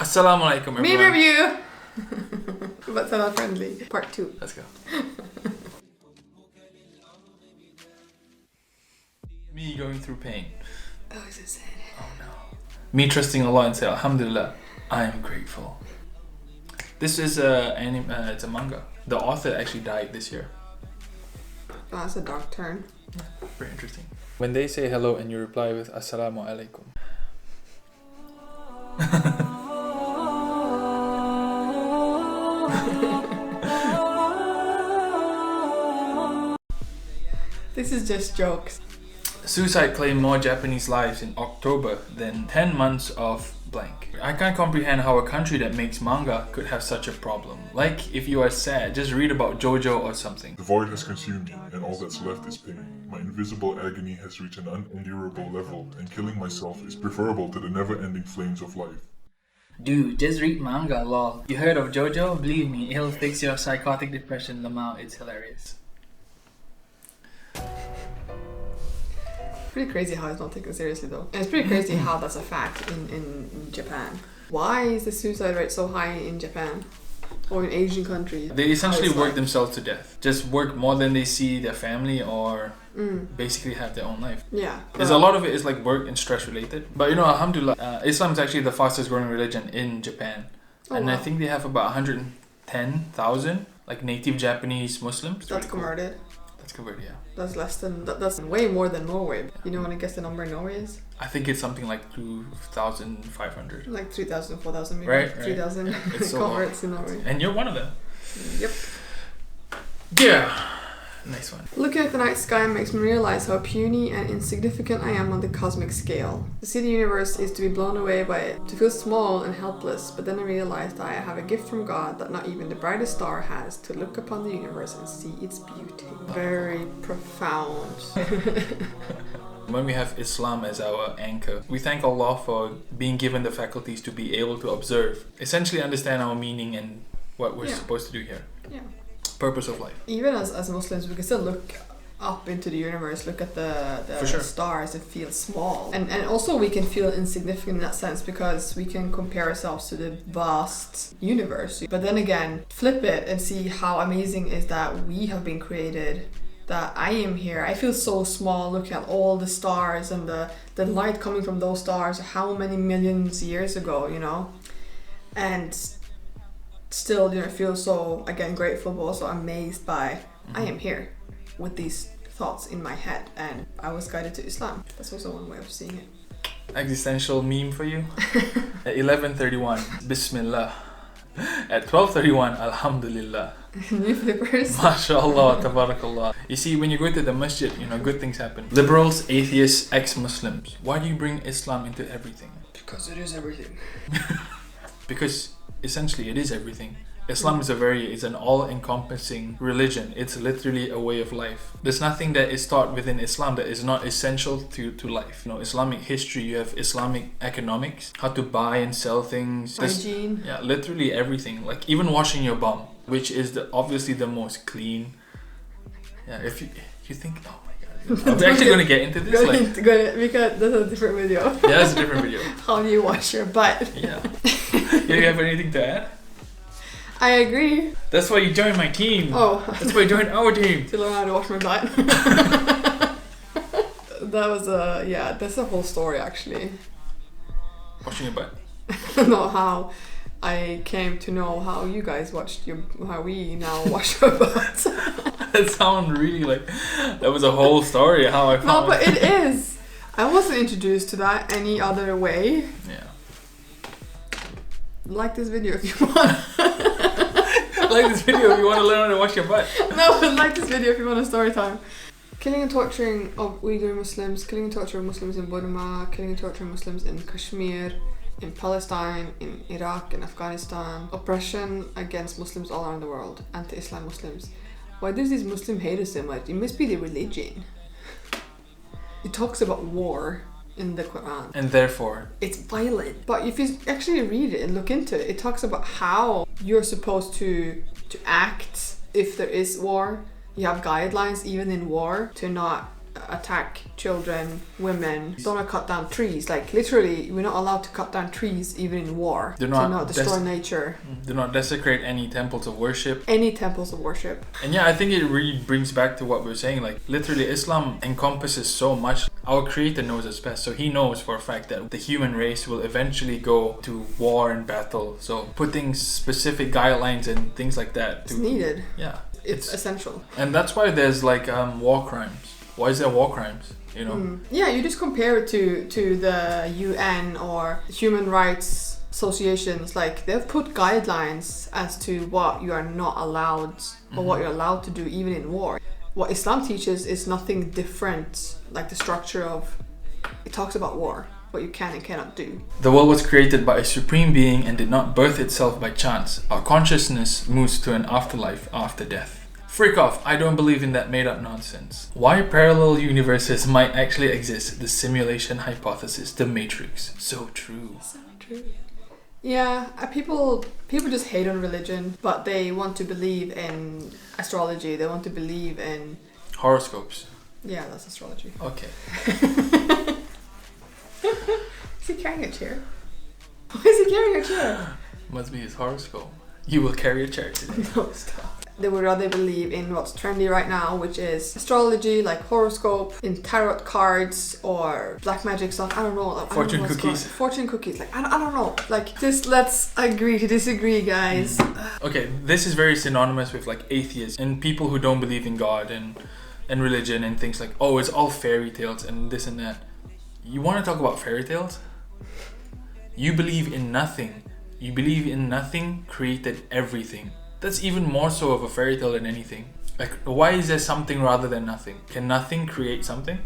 Assalamu alaikum, everyone. Meme review! But Halal friendly. Part 2. Let's go. Me going through pain. Oh, is it sad? Oh no. Me trusting Allah and say, Alhamdulillah, I am grateful. This is it's a manga. The author actually died this year. Oh, that's a dark turn. Yeah, very interesting. When they say hello and you reply with Assalamu alaikum. This is just jokes. Suicide claimed more Japanese lives in October than 10 months of blank. I can't comprehend how a country that makes manga could have such a problem. Like, if you are sad, just read about JoJo or something. The void has consumed me, and all that's left is pain. My invisible agony has reached an unendurable level, and killing myself is preferable to the never-ending flames of life. Dude, just read manga, lol. You heard of JoJo? Believe me, it'll fix your psychotic depression, Lamau. It's hilarious. Pretty crazy how it's not taken seriously though. And it's pretty crazy how that's a fact in Japan. Why is the suicide rate so high in Japan? Or in Asian countries? They essentially work themselves to death. Just work more than they see their family or basically have their own life. Yeah. There's a lot of it is like work and stress related. But you know, alhamdulillah, Islam is actually the fastest growing religion in Japan. And wow. I think they have about 110,000 like native Japanese Muslims. That's converted. Cool. That's converted, yeah. That's less than, that's way more than Norway. You know what I guess the number in Norway is? I think it's something like 2,500. Like 3,000, 4,000 maybe. Right. 3,000 so converts in Norway. And you're one of them. Yep. Yeah. Nice one. Looking at the night sky makes me realize how puny and insignificant I am on the cosmic scale. To see the universe is to be blown away by it, to feel small and helpless, but then I realized that I have a gift from God that not even the brightest star has, to look upon the universe and see its beauty. Very profound. When we have Islam as our anchor, we thank Allah for being given the faculties to be able to observe, essentially understand our meaning and what we're supposed to do here. Yeah. Purpose of life. Even as Muslims, we can still look up into the universe, look at the stars and feel small. And also we can feel insignificant in that sense because we can compare ourselves to the vast universe. But then again, flip it and see how amazing is that we have been created, that I am here. I feel so small looking at all the stars and the light coming from those stars how many millions years ago, you know? And still, you know, feel so, again, grateful but also amazed by I am here with these thoughts in my head and I was guided to Islam. That's also one way of seeing it. Existential meme for you. At 11:31, Bismillah. At 12:31, Alhamdulillah. New flippers. MashaAllah, Tabarakallah. You see, when you go to the masjid, you know, good things happen. Liberals, atheists, ex-Muslims. Why do you bring Islam into everything? Because it is everything. Because essentially it is everything. Islam is an all-encompassing religion. It's literally a way of life. There's nothing that is taught within Islam that is not essential to life. You know, Islamic history, you have Islamic economics, how to buy and sell things. Hygiene. Yeah, literally everything. Like even washing your bum, which is obviously the most clean. Yeah, if you think, oh my God. Are we actually going to get into this? Because that's a different video. Yeah, that's a different video. How do you wash your butt? Yeah. Do you have anything to add? I agree. That's why you joined my team. Oh. That's why you joined our team. To learn how to wash my butt. That was that's a whole story actually. Washing your butt? Not how I came to know how you guys how we now wash our butts. That sounds really like that was a whole story how I found. No, but it is. I wasn't introduced to that any other way. Yeah. Like this video if you want. Like this video if you want to learn how to wash your butt. No, but like this video if you want a story time. Killing and torturing of Uyghur Muslims, killing and torturing Muslims in Burma, killing and torturing Muslims in Kashmir, in Palestine, in Iraq, in Afghanistan. Oppression against Muslims all around the world, anti-Islam Muslims. Why does this Muslim hate us so much? It must be the religion. It talks about war in the Quran. And therefore it's violent. But if you actually read it and look into it, it talks about how you're supposed to act if there is war. You have guidelines even in war to not attack children, women. Don't want to cut down trees. Like literally, we're not allowed to cut down trees even in war. Do not destroy nature. Do not desecrate any temples of worship. Any temples of worship. And yeah, I think it really brings back to what we were saying. Like literally, Islam encompasses so much. Our Creator knows us best, so He knows for a fact that the human race will eventually go to war and battle. So putting specific guidelines and things like that. It's needed. Yeah. It's essential. And that's why there's like war crimes. Why is there war crimes? You know? Yeah, you just compare it to the UN or human rights associations. Like they've put guidelines as to what you are not allowed or what you're allowed to do even in war. What Islam teaches is nothing different. Like the structure of it talks about war, what you can and cannot do. The world was created by a supreme being and did not birth itself by chance. Our consciousness moves to an afterlife after death. Freak off, I don't believe in that made up nonsense. Why parallel universes might actually exist, the simulation hypothesis, the Matrix. So true. So true. Yeah, people just hate on religion, but they want to believe in astrology. They want to believe in horoscopes. Yeah, that's astrology. Okay. Is he carrying a chair? Why is he carrying a chair? Must be his horoscope. You will carry a chair today. No, stop. They would rather believe in what's trendy right now, which is astrology, like horoscope, in tarot cards, or black magic stuff. I don't know. Like, fortune cookies. Fortune cookies. Like, I don't know. Like, just let's agree to disagree, guys. Okay, this is very synonymous with like atheists and people who don't believe in God and religion and things like, oh, it's all fairy tales and this and that. You want to talk about fairy tales? You believe in nothing. You believe in nothing created everything. That's even more so of a fairy tale than anything. Like, why is there something rather than nothing? Can nothing create something?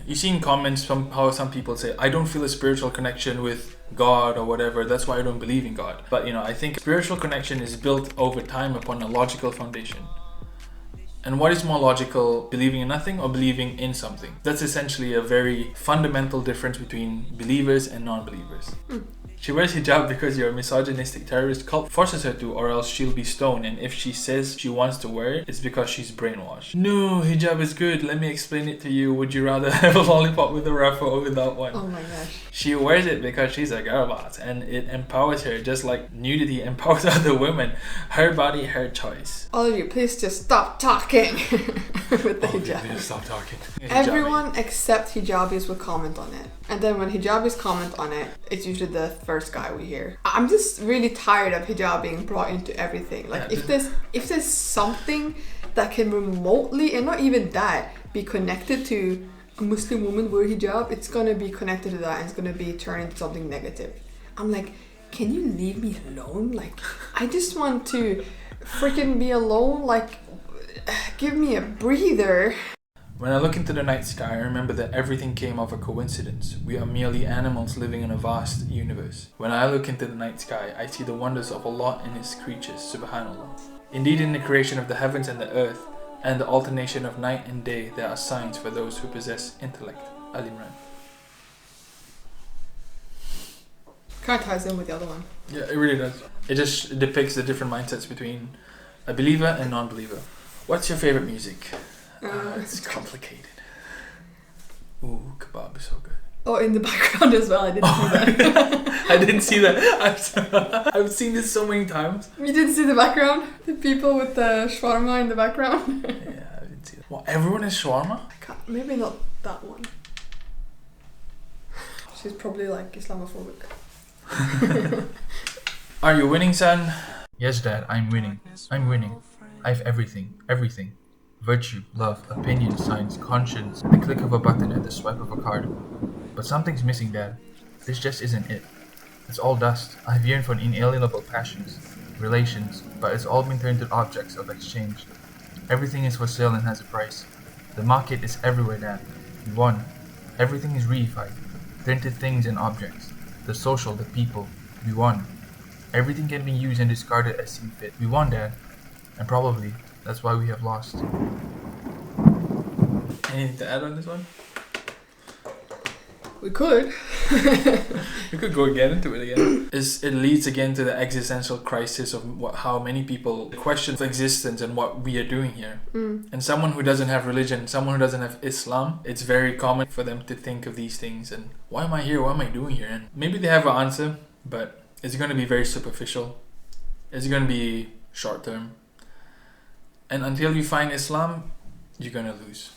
You see in comments how some people say, I don't feel a spiritual connection with God or whatever, that's why I don't believe in God. But you know, I think spiritual connection is built over time upon a logical foundation. And what is more logical, believing in nothing or believing in something? That's essentially a very fundamental difference between believers and non-believers. She wears hijab because your misogynistic terrorist cult forces her to, or else she'll be stoned. And if she says she wants to wear it, it's because she's brainwashed. No, hijab is good. Let me explain it to you. Would you rather have a lollipop with a wrapper or without one? Oh my gosh. She wears it because she's a girl boss and it empowers her just like nudity empowers other women. Her body, her choice. All of you, please just stop talking with the hijab. Please stop talking. Everyone except hijabis will comment on it. And then when hijabis comment on it, it's usually the first guy we hear. I'm just really tired of hijab being brought into everything. Like if there's something that can remotely, and not even that, be connected to a Muslim woman wearing hijab, it's gonna be connected to that and it's gonna be turned into something negative. I'm like, can you leave me alone? Like, I just want to freaking be alone. Like, give me a breather. When I look into the night sky, I remember that everything came of a coincidence. We are merely animals living in a vast universe. When I look into the night sky, I see the wonders of Allah and His creatures, subhanallah. Indeed, in the creation of the heavens and the earth, and the alternation of night and day, there are signs for those who possess intellect. Al-Imran. Kind of ties in with the other one. Yeah, it really does. It just depicts the different mindsets between a believer and non-believer. What's your favorite music? It's complicated. Ooh, kebab is so good. Oh, in the background as well. I didn't see that. I didn't see that. I've seen this so many times. You didn't see the background? The people with the shawarma in the background? Yeah, I didn't see that. Well, everyone is shawarma? Maybe not that one. She's probably like Islamophobic. Are you winning, son? Yes, Dad, I'm winning. I'm winning. I have everything. Everything. Virtue, love, opinion, science, conscience, the click of a button and the swipe of a card. But something's missing, Dad. This just isn't it. It's all dust. I've yearned for inalienable passions, relations, but it's all been turned to objects of exchange. Everything is for sale and has a price. The market is everywhere, Dad. We won. Everything is reified. Turned to things and objects. The social, the people. We won. Everything can be used and discarded as seen fit. We won, Dad. And probably that's why we have lost. Anything to add on this one? We could. We could go get into it again. It leads again to the existential crisis of how many people question existence and what we are doing here. And someone who doesn't have religion, someone who doesn't have Islam, it's very common for them to think of these things and why am I here? What am I doing here? And maybe they have an answer, but it's going to be very superficial. It's going to be short term. And until you find Islam, you're going to lose.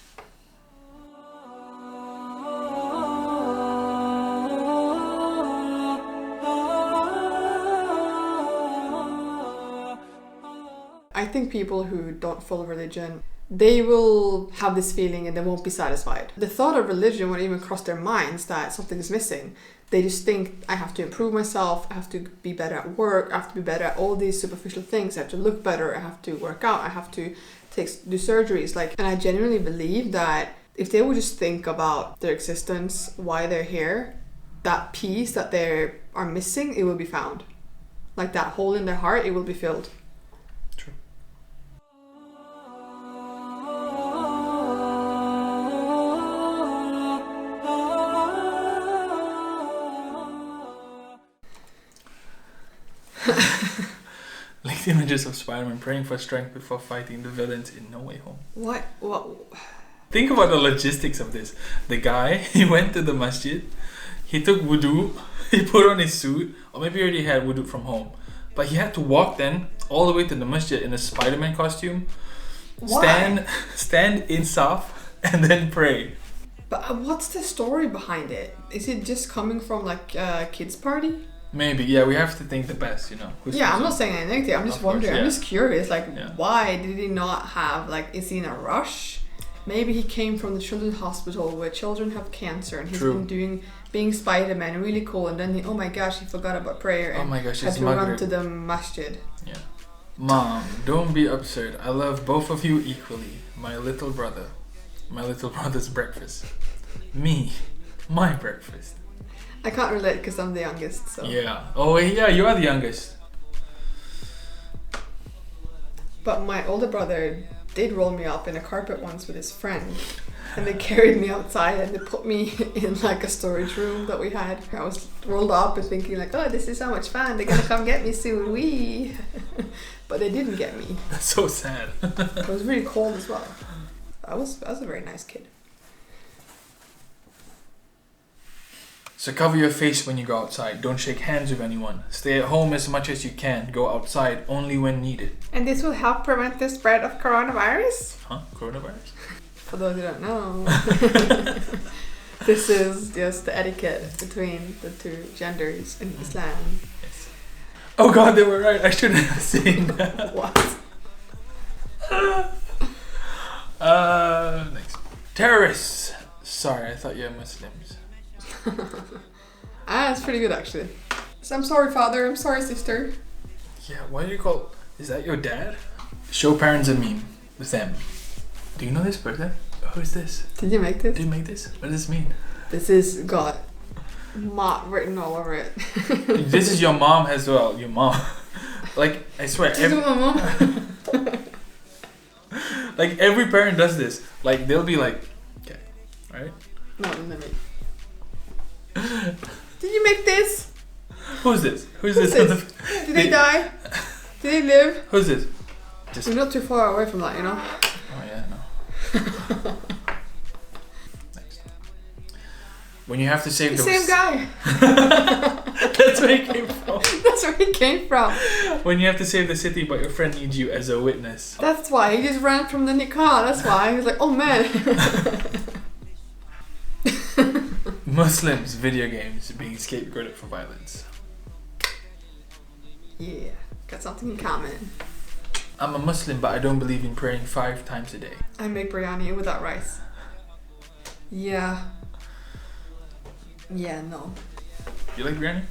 I think people who don't follow religion, they will have this feeling and they won't be satisfied. The thought of religion won't even cross their minds that something is missing. They just think, I have to improve myself, I have to be better at work, I have to be better at all these superficial things, I have to look better, I have to work out, I have to do surgeries. And I genuinely believe that if they would just think about their existence, why they're here, that peace that they are missing, it will be found. Like that hole in their heart, it will be filled. True. Like the images of Spider-Man praying for strength before fighting the villains in No Way Home. What? Think about the logistics of this. The guy, he went to the masjid, he took wudu, he put on his suit, or maybe he already had wudu from home. But he had to walk then all the way to the masjid in a Spider-Man costume, stand in saf, and then pray. But what's the story behind it? Is it just coming from like a kids' party? Maybe, yeah, we have to think the best, you know. I'm not saying anything negative, I'm just wondering, yeah. I'm just curious, why did he not have, is he in a rush? Maybe he came from the children's hospital where children have cancer and he's been being Spider-Man, really cool, and then oh my gosh, he forgot about prayer and had to run to the masjid. Yeah. Mom, don't be absurd. I love both of you equally. My little brother's breakfast. Me, my breakfast. I can't relate because I'm the youngest, so. Yeah. Oh yeah, you are the youngest. But my older brother did roll me up in a carpet once with his friend. And they carried me outside and they put me in a storage room that we had. I was rolled up and thinking oh, this is so much fun. They're going to come get me soon. Wee. But they didn't get me. That's so sad. It was really cold as well. I was a very nice kid. So cover your face when you go outside. Don't shake hands with anyone. Stay at home as much as you can. Go outside only when needed. And this will help prevent the spread of coronavirus? Huh? Coronavirus? For those who don't know. This is just the etiquette between the two genders in Islam. Yes. Oh god, they were right. I shouldn't have seen that. What? Next. Terrorists. Sorry, I thought you were Muslims. It's pretty good actually. So I'm sorry, father. I'm sorry, sister. Yeah, why do you call... Is that your dad? Show parents a meme with them. Do you know this person? Who is this? Did you make this? Did you make this? What does this mean? This is got "mot" written all over it. This is your mom as well. Your mom. I swear. This is my mom. Every parent does this. They'll be okay, right? No, let me. Did you make this? Who's this? Who's this? Did they die? Did they live? Who's this? We're not too far away from that, you know? Oh yeah, no. Next. When you have to save the same guy. That's where he came from. That's where he came from. When you have to save the city but your friend needs you as a witness. That's why. He just ran from the nikah. That's why. He was like, oh man. Muslims, video games, being scapegoated for violence. Yeah, got something in common. I'm a Muslim, but I don't believe in praying 5 times a day. I make biryani without rice. Yeah. Yeah, no. You like biryani?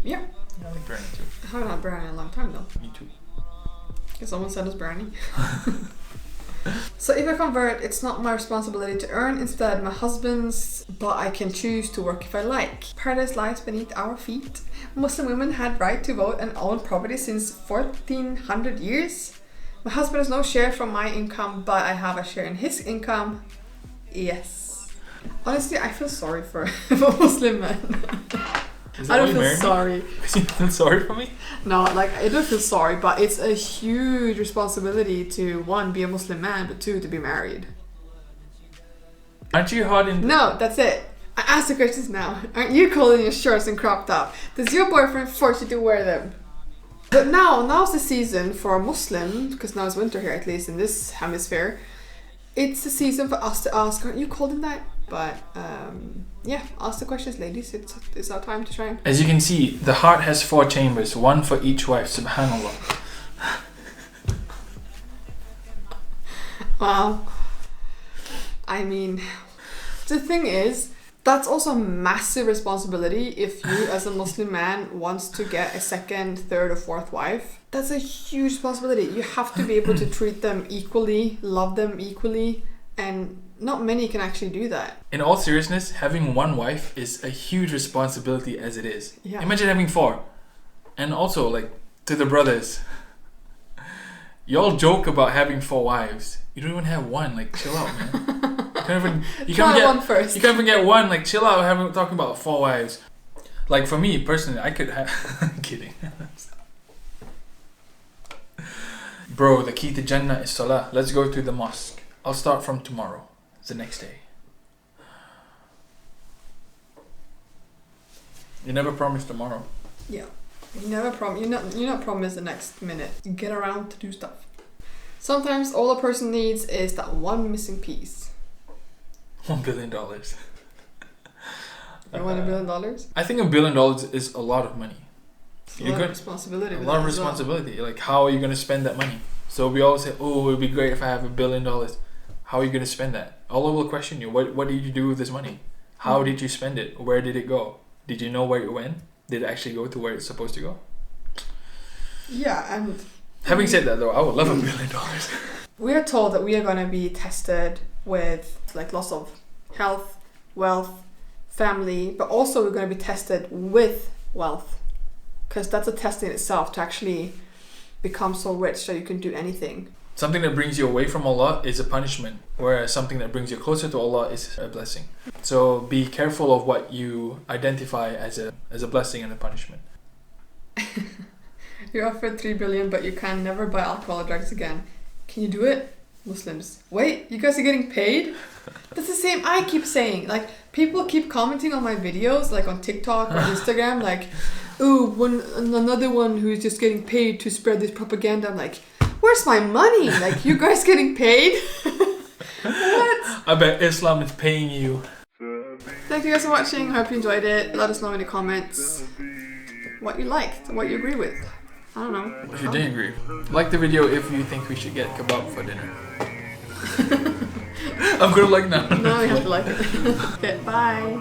Yeah. I like biryani too. I haven't had biryani in a long time though. Me too. Can someone send us biryani? So if I convert, it's not my responsibility to earn, instead my husband's, but I can choose to work if I like. Paradise lies beneath our feet. Muslim women had right to vote and own property since 1400 years. My husband has no share from my income, but I have a share in his income. Yes. Honestly, I feel sorry for Muslim men. I don't feel sorry. You feel sorry for me? No, like I don't feel sorry, but it's a huge responsibility to one, be a Muslim man, but two, to be married. Aren't you hard in? No, that's it. I ask the questions now. Aren't you cold in your shorts and cropped top? Does your boyfriend force you to wear them? But now's the season for a Muslim, because now it's winter here, at least in this hemisphere. It's the season for us to ask, aren't you cold in that? But yeah, ask the questions, ladies. It's our time to shine. As you can see, the heart has 4 chambers, one for each wife. Subhanallah. Wow. I mean, the thing is, that's also a massive responsibility if you as a Muslim man wants to get a second, third or fourth wife. That's a huge responsibility. You have to be able to treat them equally, love them equally, and not many can actually do that. In all seriousness, having one wife is a huge responsibility as it is. Yeah. Imagine having 4. And also, like, to the brothers, y'all joke about having 4 wives. You don't even have one. Like, chill out, man. You can't one first. You can't even get one. Like, chill out. Talking about 4 wives. Like, for me personally, I could have. I'm kidding. Bro, the key to Jannah is Salah. Let's go to the mosque. I'll start from tomorrow. It's the next day. You never promise tomorrow. Yeah. You never promise. You not promise the next minute. You get around to do stuff. Sometimes all a person needs is that one missing piece. $1 billion. You want $1 billion? I think $1 billion is a lot of money. It's a lot of responsibility. A lot of responsibility. Like, how are you going to spend that money? So we always say, oh, it would be great if I have $1 billion. How are you going to spend that? Allah will question you. What did you do with this money? How did you spend it? Where did it go? Did you know where it went? Did it actually go to where it's supposed to go? Yeah, and having said that though, I would love $1 billion. We are told that we are going to be tested with like loss of health, wealth, family, but also we're going to be tested with wealth, because that's a test in itself to actually become so rich that you can do anything. Something that brings you away from Allah is a punishment, whereas something that brings you closer to Allah is a blessing. So be careful of what you identify as a blessing and a punishment. You're offered $3 billion, but you can never buy alcohol or drugs again. Can you do it? Muslims. Wait, you guys are getting paid? That's the same I keep saying. Like, people keep commenting on my videos, like on TikTok or Instagram, like, ooh, another one who's just getting paid to spread this propaganda. I'm like, where's my money? Like, you guys getting paid? What? I bet Islam is paying you. Thank you guys for watching. Hope you enjoyed it. Let us know in the comments what you liked and what you agree with. I don't know. If you didn't agree, like the video if you think we should get kebab for dinner. I'm gonna like now. No, you have to like it. Okay, bye.